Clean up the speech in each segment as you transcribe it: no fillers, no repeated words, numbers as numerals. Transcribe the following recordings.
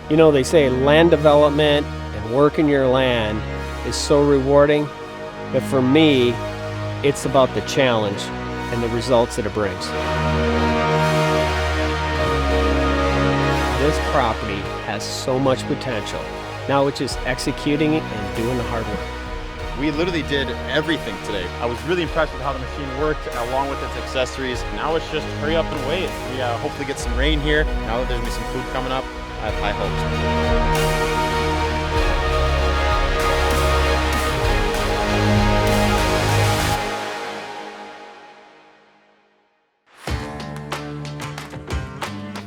You know, they say land development and working your land is so rewarding, but for me, it's about the challenge and the results that it brings. This property has so much potential. Now it's just executing it and doing the hard work. We literally did everything today. I was really impressed with how the machine worked along with its accessories. Now it's just hurry up and wait. We hopefully get some rain here. Now that there's gonna be some food coming up, I have high hopes.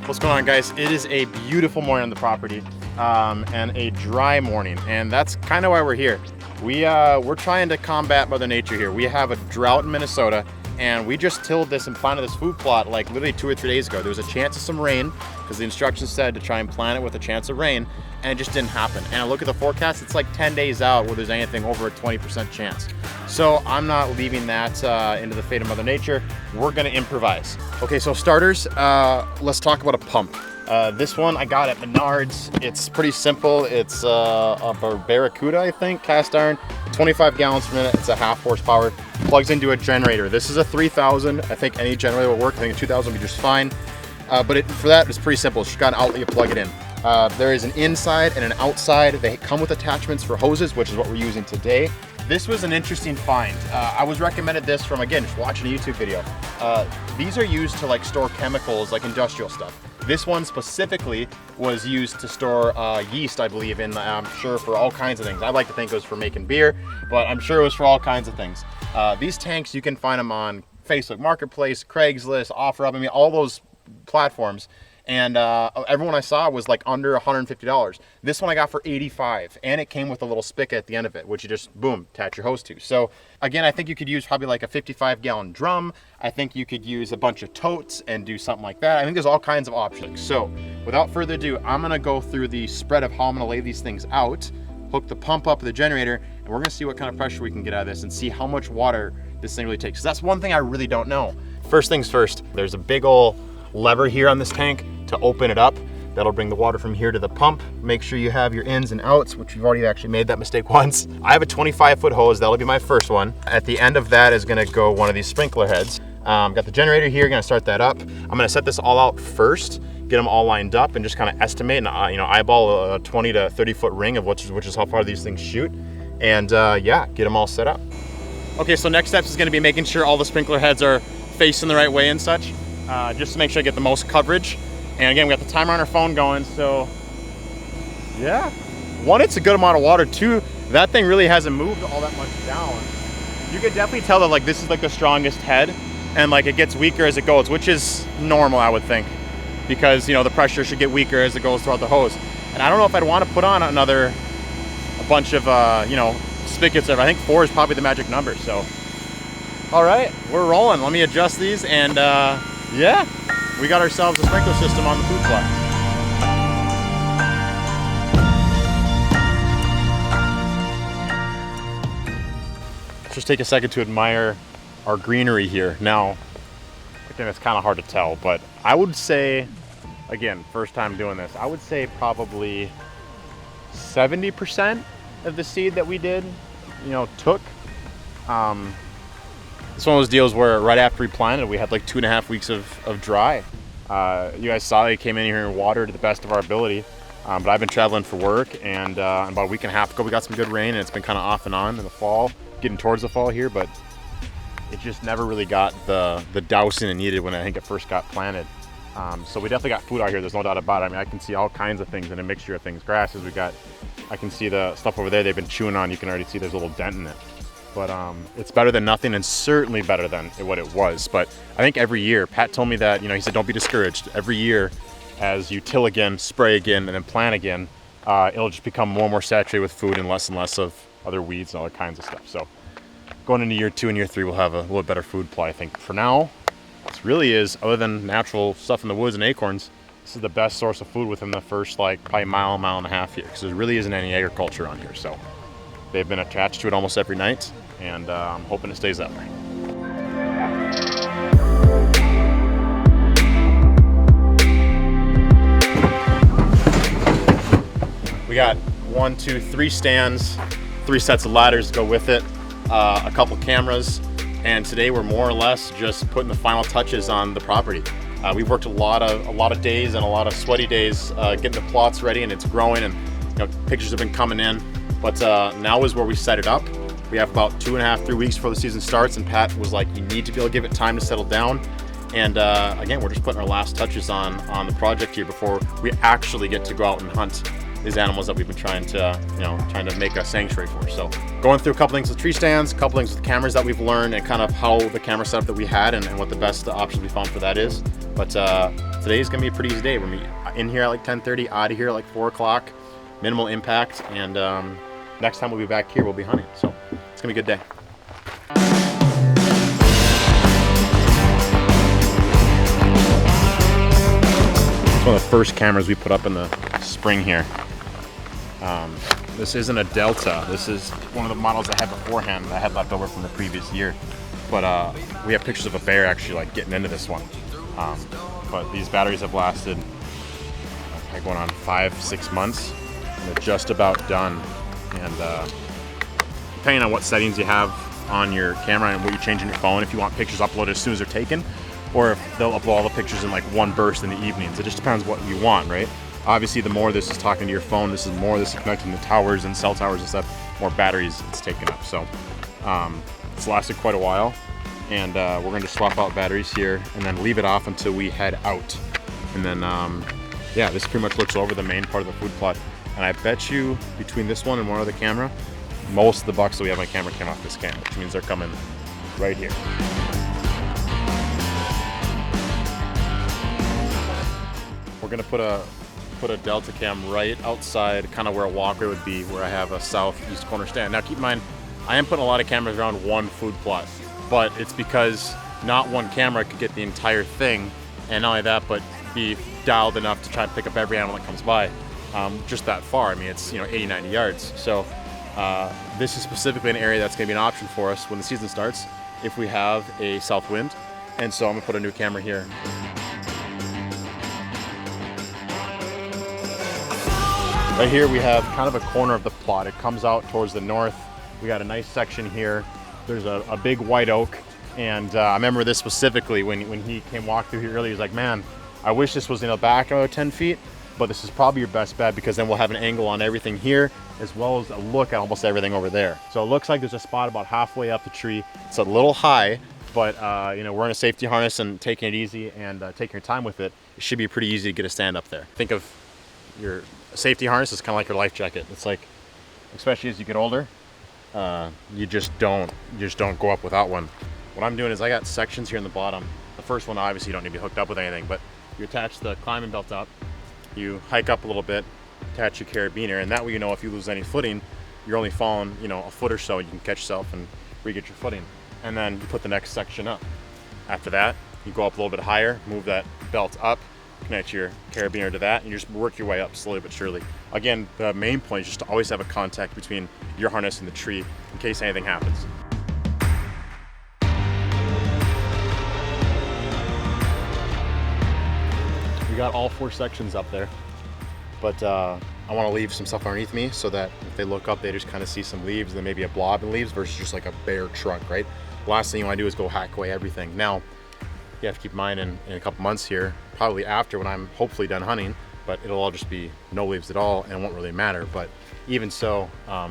What's going on, guys? It is a beautiful morning on the property and a dry morning, and that's kind of why we're here. We're trying to combat Mother Nature here. We have a drought in Minnesota, and we just tilled this and planted this food plot like literally 2 or 3 days ago. There was a chance of some rain because the instructions said to try and plant it with a chance of rain, and it just didn't happen. And I look at the forecast, it's like 10 days out where there's anything over a 20% chance. So I'm not leaving that into the fate of Mother Nature. We're gonna improvise. Okay, so starters, let's talk about a pump. This one I got at Menards. It's pretty simple. It's a Barracuda, I think, cast iron, 25 gallons per minute. It's a 1/2 horsepower, plugs into a generator. This is a 3000. I think any generator will work. I think a 2000 would be just fine. But for that, it's pretty simple. It's just got an outlet, you plug it in. There is an inside and an outside. They come with attachments for hoses, which is what we're using today. This was an interesting find. I was recommended this from, again, just watching a YouTube video. These are used to like store chemicals, like industrial stuff. This one specifically was used to store yeast, I believe, and I'm sure for all kinds of things. I like to think it was for making beer, but I'm sure it was for all kinds of things. These tanks, you can find them on Facebook Marketplace, Craigslist, OfferUp, I mean, all those platforms. And everyone I saw was like under $150. This one I got for $85, and it came with a little spigot at the end of it, which you just, boom, attach your hose to. So again, I think you could use probably like a 55-gallon drum. I think you could use a bunch of totes and do something like that. I think there's all kinds of options. So without further ado, I'm gonna go through the spread of how I'm gonna lay these things out, hook the pump up with the generator, and we're gonna see what kind of pressure we can get out of this and see how much water this thing really takes. So that's one thing I really don't know. First things first, there's a big old lever here on this tank to open it up. That'll bring the water from here to the pump. Make sure you have your ins and outs, which we've already actually made that mistake once. I have a 25-foot hose. That'll be my first one. At the end of that is gonna go one of these sprinkler heads. Got the generator here, gonna start that up. I'm gonna set this all out first, get them all lined up, and just kind of estimate and eyeball a 20 to 30-foot ring of which is how far these things shoot. And yeah, get them all set up. Okay, so next steps is gonna be making sure all the sprinkler heads are facing the right way and such. Just to make sure I get the most coverage. And again, we got the timer on our phone going, so yeah. One, it's a good amount of water. Two, that thing really hasn't moved all that much down. You could definitely tell that like this is like the strongest head, and like it gets weaker as it goes, which is normal, I would think, because the pressure should get weaker as it goes throughout the hose. And I don't know if I'd want to put on a bunch of spigots. I think 4 is probably the magic number. So all right, we're rolling. Let me adjust these, and yeah, we got ourselves a sprinkler system on the food plot. Let's just take a second to admire our greenery here. Now, again, it's kind of hard to tell, but I would say, again, first time doing this, I would say probably 70% of the seed that we did, took. It's one of those deals where right after we planted, we had like 2.5 weeks of dry. You guys saw they came in here and watered to the best of our ability. But I've been traveling for work, and about a week and a half ago, we got some good rain, and it's been kind of off and on in the fall, getting towards the fall here, but it just never really got the dousing it needed when I think it first got planted. So we definitely got food out here, there's no doubt about it. I mean, I can see all kinds of things in a mixture of things. Grasses, I can see the stuff over there they've been chewing on. You can already see there's a little dent in it. But it's better than nothing, and certainly better than what it was. But I think every year, Pat told me that, he said, don't be discouraged. Every year, as you till again, spray again, and then plant again, it'll just become more and more saturated with food and less of other weeds and other kinds of stuff. So going into year 2 and year 3, we'll have a little better food plot, I think. For now, this really is, other than natural stuff in the woods and acorns, this is the best source of food within the first probably mile and a half here, because there really isn't any agriculture on here. So they've been attached to it almost every night, and I'm hoping it stays that way. We got 1, 2, 3 stands, 3 sets of ladders to go with it, a couple cameras, and today we're more or less just putting the final touches on the property. We've worked a lot of days and a lot of sweaty days getting the plots ready, and it's growing, and pictures have been coming in. But now is where we set it up. We have about 2.5, 3 weeks before the season starts, and Pat was like, you need to be able to give it time to settle down. And again, we're just putting our last touches on the project here before we actually get to go out and hunt these animals that we've been trying to make a sanctuary for. So going through a couple things with tree stands, a couple things with cameras that we've learned, and kind of how the camera setup that we had and what the best options we found for that is. But today is gonna be a pretty easy day. We're gonna be in here at like 10:30, out of here at like 4 o'clock, minimal impact, and next time we'll be back here, we'll be hunting. So it's gonna be a good day. It's one of the first cameras we put up in the spring here. This isn't a Delta. This is one of the models I had beforehand that I had left over from the previous year. But we have pictures of a bear actually like getting into this one. But these batteries have lasted going on 5-6 months, and they're just about done. And depending on what settings you have on your camera and what you change on your phone, if you want pictures uploaded as soon as they're taken, or if they'll upload all the pictures in like one burst in the evenings. It just depends what you want, right? Obviously, the more this is talking to your phone, this is more this is connecting to towers and cell towers and stuff, more batteries it's taking up. So it's lasted quite a while, and we're going to swap out batteries here and then leave it off until we head out. And then, yeah, this pretty much looks over the main part of the food plot. And I bet you between this one and one other camera, most of the bucks that we have on camera came off this cam, which means they're coming right here. We're gonna put a Delta cam right outside, kind of where a walkway would be, where I have a southeast corner stand. Now keep in mind, I am putting a lot of cameras around one food plot, but it's because not one camera could get the entire thing, and not only that, but be dialed enough to try and pick up every animal that comes by. Just that far. I mean, it's 80, 90 yards. So this is specifically an area that's going to be an option for us when the season starts if we have a south wind. And so I'm going to put a new camera here. Right here we have kind of a corner of the plot. It comes out towards the north. We got a nice section here. There's a big white oak. And I remember this specifically when he came walk through here earlier. He was like, man, I wish this was back another 10 feet. But this is probably your best bet because then we'll have an angle on everything here as well as a look at almost everything over there. So it looks like there's a spot about halfway up the tree. It's a little high, but we're in a safety harness and taking it easy and taking your time with it. It should be pretty easy to get a stand up there. Think of your safety harness as kind of like your life jacket. It's like, especially as you get older, you just don't go up without one. What I'm doing is I got sections here in the bottom. The first one, obviously you don't need to be hooked up with anything, but you attach the climbing belt up. You hike up a little bit, attach your carabiner, and that way if you lose any footing, you're only falling, a foot or so, you can catch yourself and re-get your footing. And then you put the next section up. After that, you go up a little bit higher, move that belt up, connect your carabiner to that, and you just work your way up slowly but surely. Again, the main point is just to always have a contact between your harness and the tree in case anything happens. We got all 4 sections up there, but I want to leave some stuff underneath me so that if they look up, they just kind of see some leaves and then maybe a blob in leaves versus just like a bare trunk, right? The last thing you want to do is go hack away everything. Now, you have to keep in mind in a couple months here, probably after when I'm hopefully done hunting, but it'll all just be no leaves at all and it won't really matter. But even so, I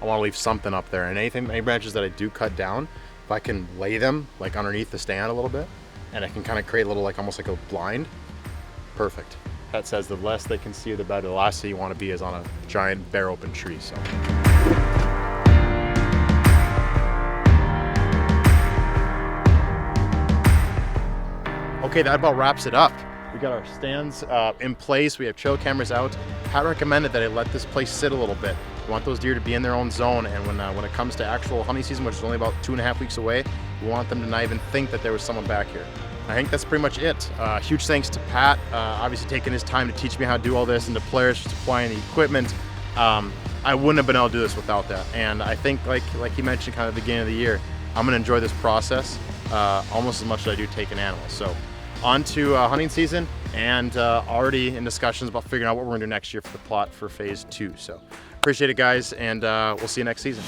want to leave something up there, and any branches that I do cut down, if I can lay them like underneath the stand a little bit, and I can kind of create a little like almost like a blind. Perfect. That says the less they can see, the better. The last thing you want to be is on a giant bare open tree. So. Okay, that about wraps it up. We got our stands in place. We have trail cameras out. Pat recommended that I let this place sit a little bit. We want those deer to be in their own zone, and when it comes to actual hunting season, which is only about 2.5 weeks away, we want them to not even think that there was someone back here. I think that's pretty much it. Huge thanks to Pat, obviously taking his time to teach me how to do all this, and to Polaris for supplying the equipment. I wouldn't have been able to do this without that. And I think, like he mentioned kind of at the beginning of the year, I'm gonna enjoy this process almost as much as I do taking animals. So on to hunting season, and already in discussions about figuring out what we're gonna do next year for the plot for phase 2. So appreciate it, guys, and we'll see you next season.